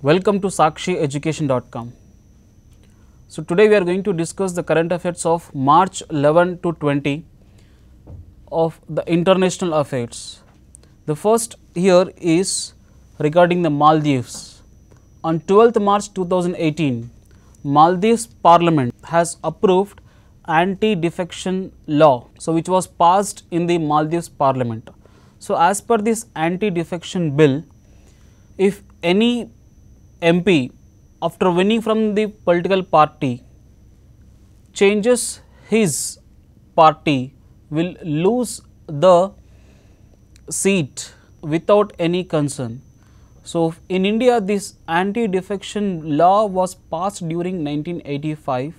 Welcome to SakshiEducation.com. So today we are going to discuss the current affairs of March 11 to 20 of the international affairs. The first here is regarding the Maldives. On 12th March 2018, Maldives Parliament has approved anti-defection law, so which was passed in the Maldives Parliament. So as per this anti-defection bill, if any MP after winning from the political party changes his party will lose the seat without any concern. So in India, this anti-defection law was passed during 1985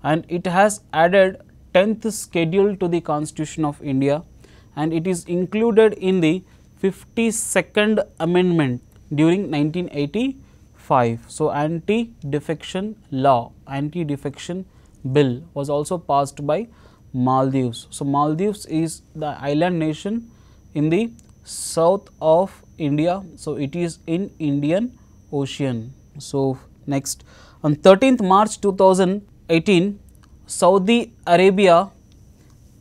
and it has added 10th schedule to the Constitution of India, and it is included in the 52nd amendment during 1985. So anti-defection law, anti-defection bill was also passed by Maldives. So Maldives is the island nation in the south of India. So it is in Indian Ocean. So next, on 13th March 2018, Saudi Arabia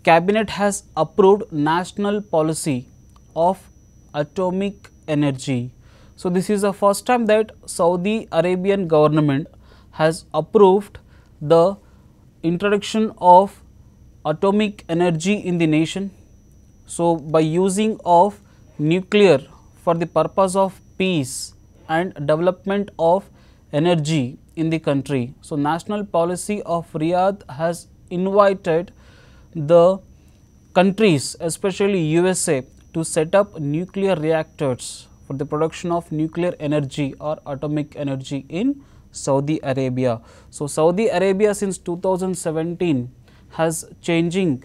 Cabinet has approved national policy of atomic energy. So this is the first time that Saudi Arabian government has approved the introduction of atomic energy in the nation. So by using of nuclear for the purpose of peace and development of energy in the country. So national policy of Riyadh has invited the countries, especially USA, to set up nuclear reactors for the production of nuclear energy or atomic energy in Saudi Arabia. So Saudi Arabia since 2017 has changing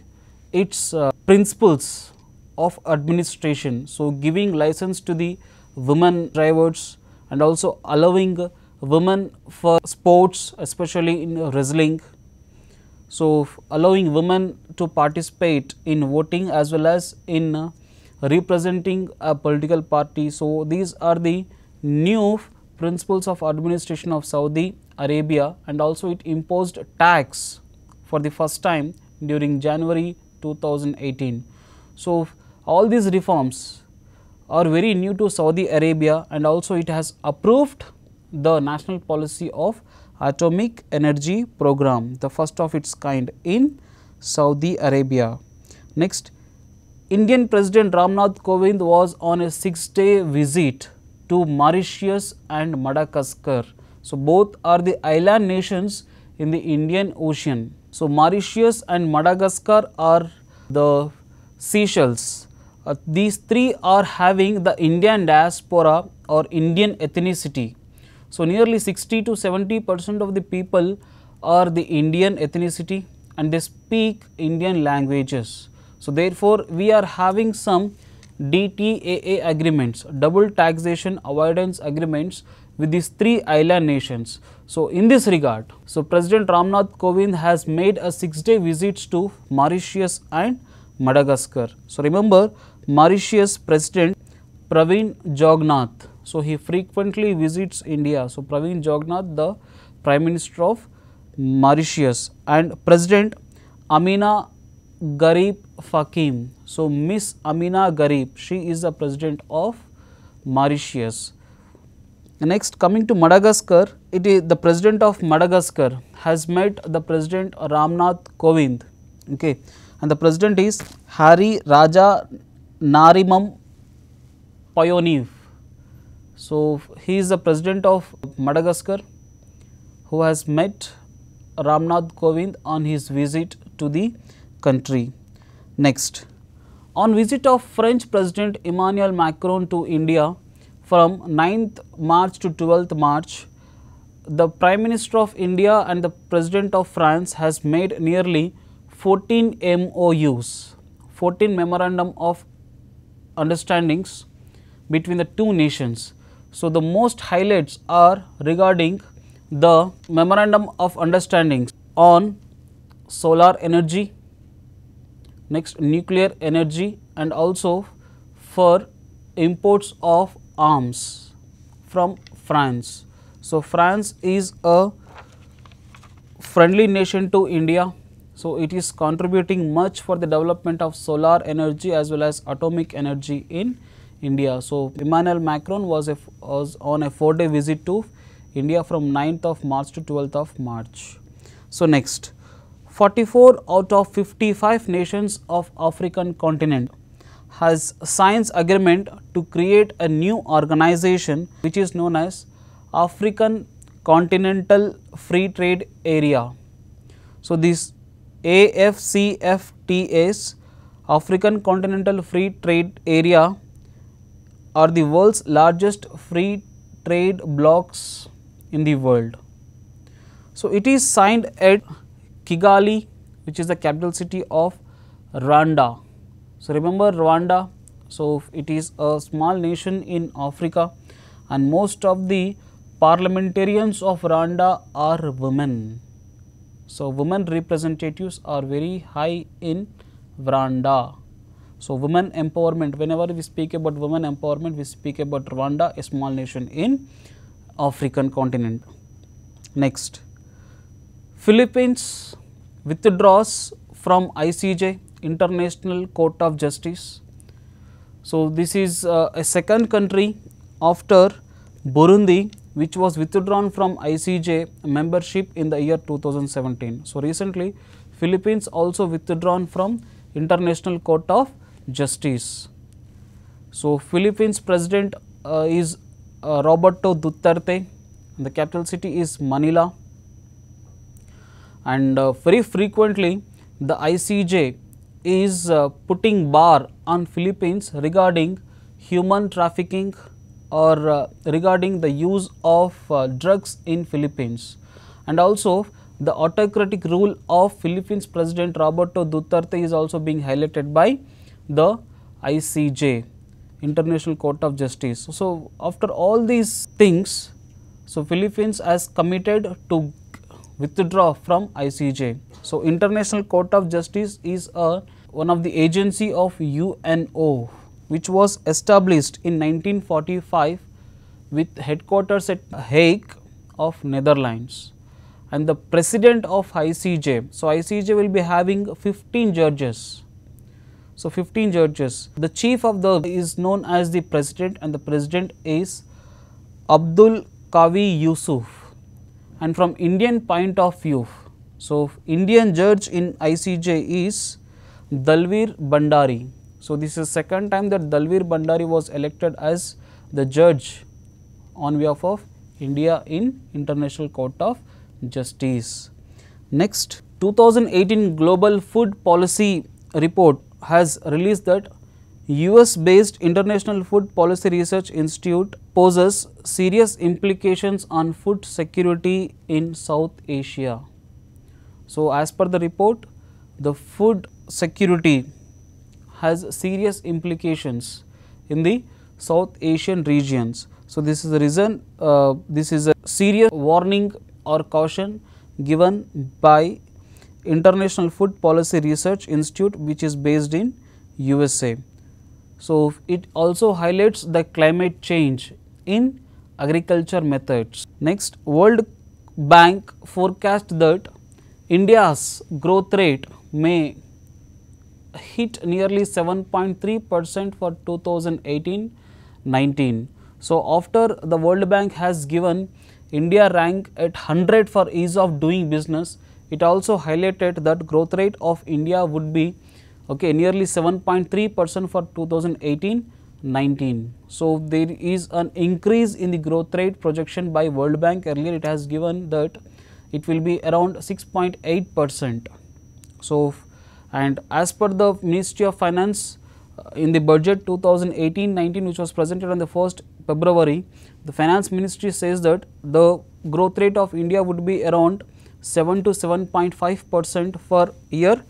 its principles of administration. So giving license to the women drivers and also allowing women for sports, especially in wrestling. So allowing women to participate in voting as well as in representing a political party. So these are the new principles of administration of Saudi Arabia, and also it imposed tax for the first time during January 2018. So all these reforms are very new to Saudi Arabia, and also it has approved the national policy of atomic energy program, the first of its kind in Saudi Arabia. Next, Indian President Ramnath Kovind was on a 6-day visit to Mauritius and Madagascar. So both are the island nations in the Indian Ocean. So Mauritius and Madagascar are the Seychelles. These three are having the Indian diaspora or Indian ethnicity. So nearly 60 to 70% of the people are the Indian ethnicity and they speak Indian languages. So therefore, we are having some DTAA agreements, double taxation avoidance agreements with these three island nations. So in this regard, so President Ramnath Kovind has made a 6-day visit to Mauritius and Madagascar. So remember, Mauritius President Pravin Jugnauth, so he frequently visits India. So Pravin Jugnauth, the Prime Minister of Mauritius, and President Amina Garib Fakim. So Miss Amina Garib, she is the President of Mauritius. Next, coming to Madagascar, it is the President of Madagascar has met the President Ramnath Kovind, okay, and the President is Hari Raja Narimam Payoniv. So he is the President of Madagascar who has met Ramnath Kovind on his visit to the country. Next, on visit of French President Emmanuel Macron to India from 9th March to 12th March, the Prime Minister of India and the President of France has made nearly 14 MOUs, 14 Memorandum of Understandings between the two nations. So the most highlights are regarding the Memorandum of Understanding on solar energy, next nuclear energy, and also for imports of arms from France. So France is a friendly nation to India. So it is contributing much for the development of solar energy as well as atomic energy in India. So Emmanuel Macron was on a 4-day visit to India from 9th of March to 12th of March. So next, 44 out of 55 nations of African continent has signed agreement to create a new organization which is known as African Continental Free Trade Area. So this AFCFTAs, African Continental Free Trade Area, are the world's largest free trade blocks in the world. So it is signed at Kigali, which is the capital city of Rwanda. So remember Rwanda, so it is a small nation in Africa and most of the parliamentarians of Rwanda are women. So women representatives are very high in Rwanda. So women empowerment, whenever we speak about women empowerment, we speak about Rwanda, a small nation in African continent. Next, Philippines withdraws from ICJ, International Court of Justice. So this is a second country after Burundi which was withdrawn from ICJ membership in the year 2017. So recently Philippines also withdrawn from International Court of Justice. So Philippines president is Roberto Duterte and the capital city is Manila, and very frequently the ICJ is putting bar on Philippines regarding human trafficking or regarding the use of drugs in Philippines, and also the autocratic rule of Philippines president Roberto Duterte is also being highlighted by the ICJ, International Court of Justice. So after all these things, so Philippines has committed to withdraw from ICJ. So International Court of Justice is one of the agency of UNO which was established in 1945 with headquarters at Hague of Netherlands, and the president of ICJ, so ICJ will be having 15 judges. So 15 judges. The chief of the is known as the president and the president is Abdul Kavi Yusuf, and from Indian point of view, so Indian judge in ICJ is Dalveer Bhandari. So this is second time that Dalveer Bhandari was elected as the judge on behalf of India in International Court of Justice. Next, 2018 Global Food Policy Report has released that US based International Food Policy Research Institute poses serious implications on food security in South Asia. So as per the report, the food security has serious implications in the South Asian regions. So this is the reason, this is a serious warning or caution given by International Food Policy Research Institute which is based in USA. So it also highlights the climate change in agriculture methods. Next, World Bank forecast that India's growth rate may hit nearly 7.3% for 2018-19. So after the World Bank has given India rank at 100 for ease of doing business, it also highlighted that growth rate of India would be nearly 7.3% for 2018-19. So there is an increase in the growth rate projection by World Bank. Earlier it has given that it will be around 6.8%. So and as per the Ministry of Finance in the budget 2018-19 which was presented on the 1st February, the Finance Ministry says that the growth rate of India would be around 7 to 7.5% for year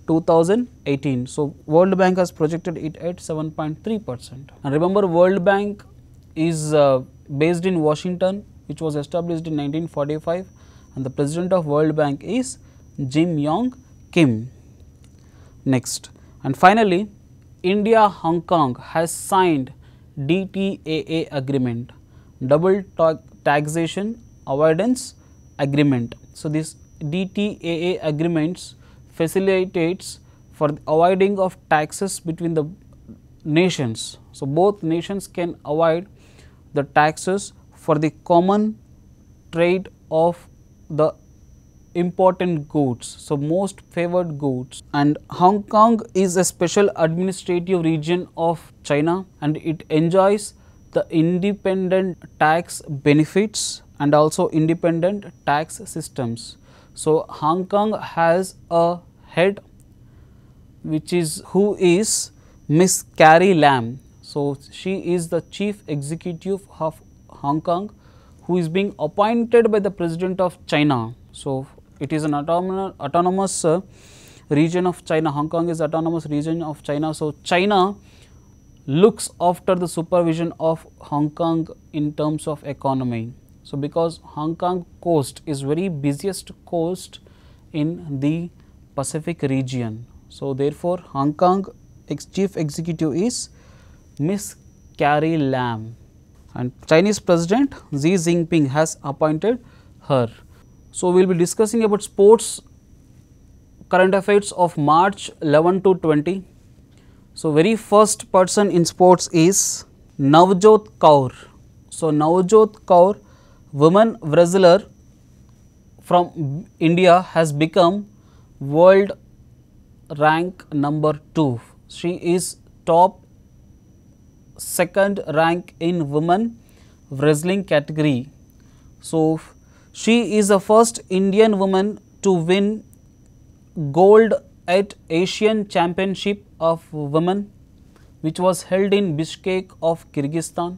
2018. So World Bank has projected it at 7.3%. And remember, World Bank is based in Washington, which was established in 1945, and the president of World Bank is Jim Yong Kim. Next, and finally, India Hong Kong has signed DTAA agreement. Double Taxation Avoidance Agreement. So, this DTAA agreements facilitates for the avoiding of taxes between the nations. So, both nations can avoid the taxes for the common trade of the important goods, so most favored goods. And Hong Kong is a special administrative region of China, and it enjoys the independent tax benefits and also independent tax systems. So, Hong Kong has a head who is Miss Carrie Lam. So, she is the chief executive of Hong Kong, who is being appointed by the President of China. So, it is an autonomous region of China. Hong Kong is autonomous region of China. So, China looks after the supervision of Hong Kong in terms of economy. So, because Hong Kong coast is very busiest coast in the Pacific region. So, therefore, Hong Kong chief executive is Miss Carrie Lam, and Chinese President Xi Jinping has appointed her. So, we will be discussing about sports current affairs of March 11 to 20. So, very first person in sports is Navjot Kaur. So, Navjot Kaur, woman wrestler from India, has become world rank number 2. She is top second rank in women wrestling category. So, she is the first Indian woman to win gold at Asian Championship of Women, which was held in Bishkek of Kyrgyzstan,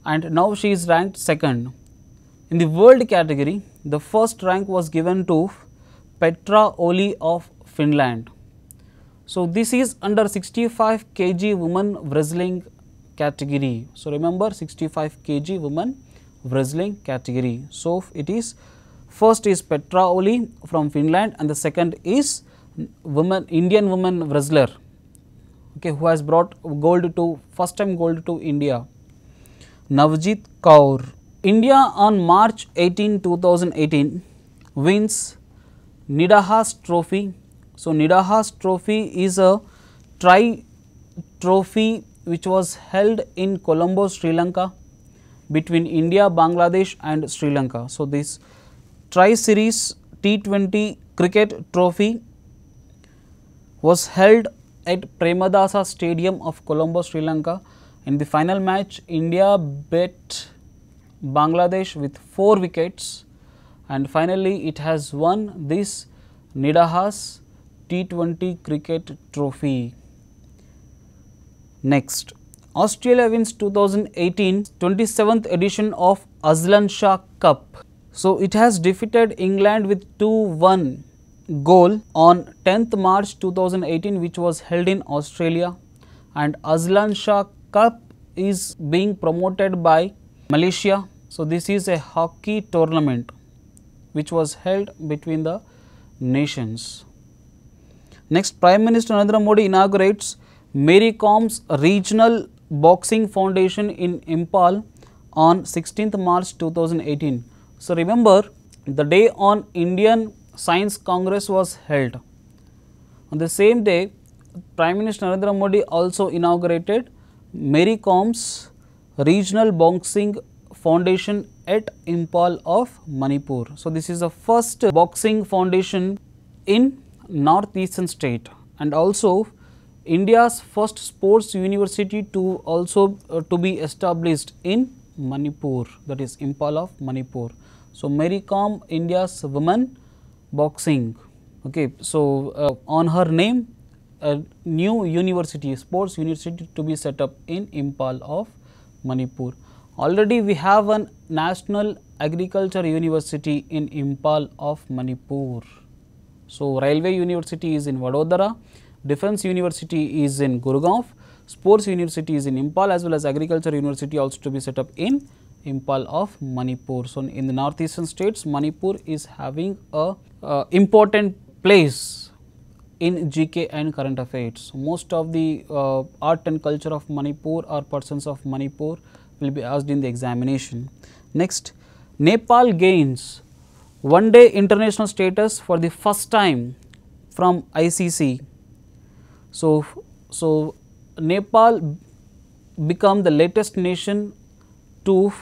and now she is ranked second. In the world category, the first rank was given to Petra Oli of Finland. So, this is under 65 kg women wrestling category. So, remember 65 kg women wrestling category. So, it is first is Petra Oli from Finland, and the second is Indian woman wrestler, okay, who has brought gold to first time gold to India, Navjit Kaur. India on March 18, 2018 wins Nidahas Trophy. So, Nidahas Trophy is a trophy which was held in Colombo, Sri Lanka, between India, Bangladesh and Sri Lanka. So, this Tri-Series T20 cricket trophy was held at Premadasa Stadium of Colombo, Sri Lanka. In the final match, India beat Bangladesh with 4 wickets, and finally it has won this Nidahas T20 cricket trophy. Next, Australia wins 2018 27th edition of Azlan Shah Cup. So, it has defeated England with 2-1 goal on 10th March 2018, which was held in Australia, and Azlan Shah Cup is being promoted by Malaysia. So, this is a hockey tournament which was held between the nations. Next, Prime Minister Narendra Modi inaugurates Mary Com's Regional Boxing Foundation in Imphal on 16th March 2018. So, remember the day on Indian Science Congress was held. On the same day, Prime Minister Narendra Modi also inaugurated Mary Com's Regional Boxing Foundation at Imphal of Manipur. So, this is the first boxing foundation in northeastern state, and also India's first sports university to be established in Manipur, that is Imphal of Manipur. So, Mary Com, India's women boxing. Okay, so on her name, a new university, sports university, to be set up in Imphal of Manipur. Already we have a National Agriculture University in Imphal of Manipur. So, Railway University is in Vadodara, Defence University is in Gurgaon, Sports University is in Imphal, as well as Agriculture University also to be set up in Imphal of Manipur. So, in the northeastern states, Manipur is having a important place in GK and current affairs. So, most of the art and culture of Manipur or persons of Manipur will be asked in the examination. Next, Nepal gains one day international status for the first time from ICC. So Nepal become the latest nation to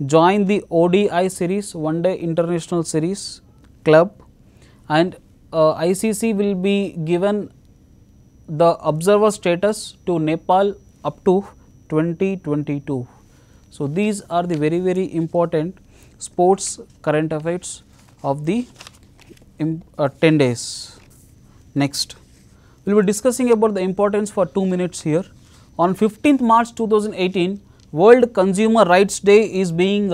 join the ODI series, one day international series club, and ICC will be given the observer status to Nepal up to 2022. So these are the very important sports current affairs of the 10 days. Next, we will be discussing about the importance for 2 minutes here. On 15th March 2018, World Consumer Rights Day is being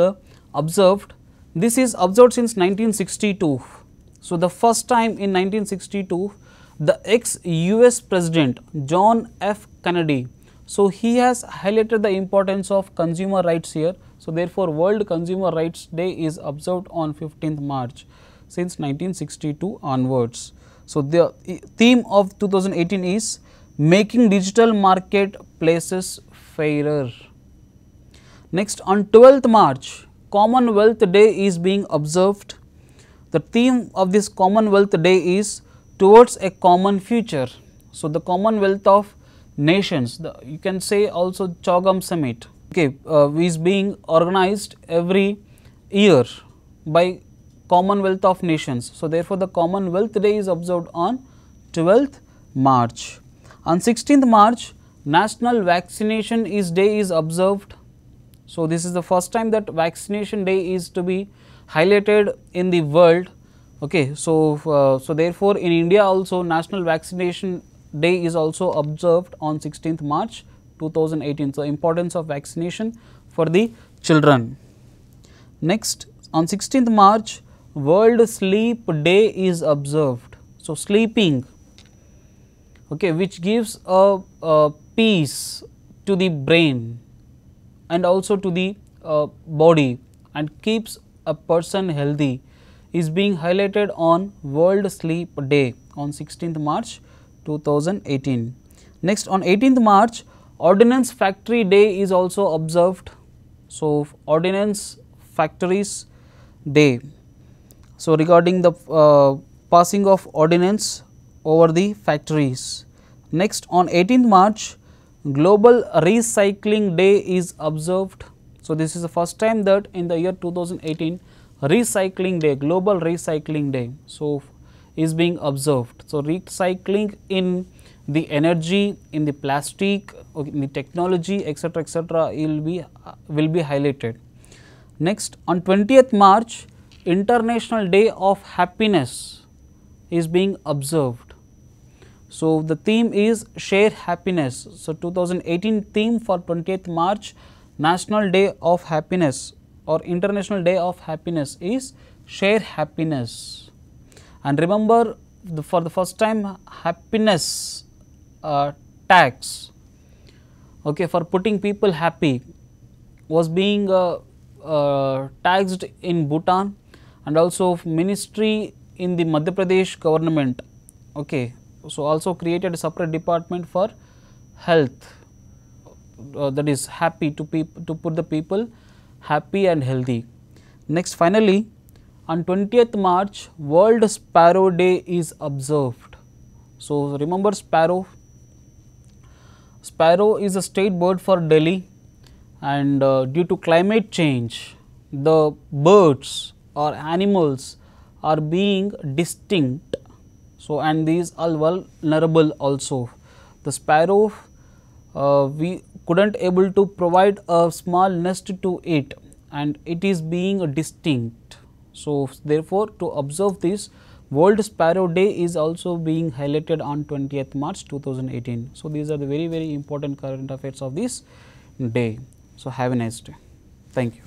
observed. This is observed since 1962. So the first time in 1962, the ex-US President John F. Kennedy, so he has highlighted the importance of consumer rights here. So therefore, World Consumer Rights Day is observed on 15th March since 1962 onwards. So the theme of 2018 is making digital marketplaces fairer. Next, on 12th March, Commonwealth Day is being observed. The theme of this Commonwealth Day is towards a common future. So the Commonwealth of Nations, you can say also CHOGM Summit, okay, is being organized every year by Commonwealth of Nations. So therefore, the Commonwealth Day is observed on 12th March. On 16th March, National Vaccination Day is observed. So this is the first time that Vaccination Day is to be highlighted in the world. Okay, so therefore, in India also National Vaccination Day is also observed on 16th March 2018. So importance of vaccination for the children. Next, on 16th March, World Sleep Day is observed. So sleeping, okay, which gives a peace to the brain and also to the body and keeps a person healthy, is being highlighted on World Sleep Day on 16th March 2018. Next, on 18th March, Ordnance Factory Day is also observed. So Ordnance Factories Day. So regarding the passing of ordnance over the factories. Next, on 18th March, Global Recycling Day is observed. So this is the first time that in the year 2018, Recycling Day, Global Recycling Day, so is being observed. So recycling in the energy, in the plastic, in the technology, etc., will be highlighted. Next, on 20th March, International Day of Happiness is being observed. So the theme is share happiness. So 2018 theme for 20th March, National Day of Happiness or International Day of Happiness is share happiness. And remember, for the first time, happiness tax, okay, for putting people happy was being taxed in Bhutan, and also ministry in the Madhya Pradesh government, okay, so also created a separate department for health, that is happy to put the people happy and healthy. Next, finally, on 20th March, World Sparrow Day is observed. So remember sparrow. Sparrow is a state bird for Delhi, and due to climate change, the birds or animals are being distinct. So and these are vulnerable also. The sparrow, we couldn't able to provide a small nest to it, and it is being distinct. So therefore, to observe this, World Sparrow Day is also being highlighted on 20th March 2018. So these are the very important current affairs of this day. So have a nice day. Thank you.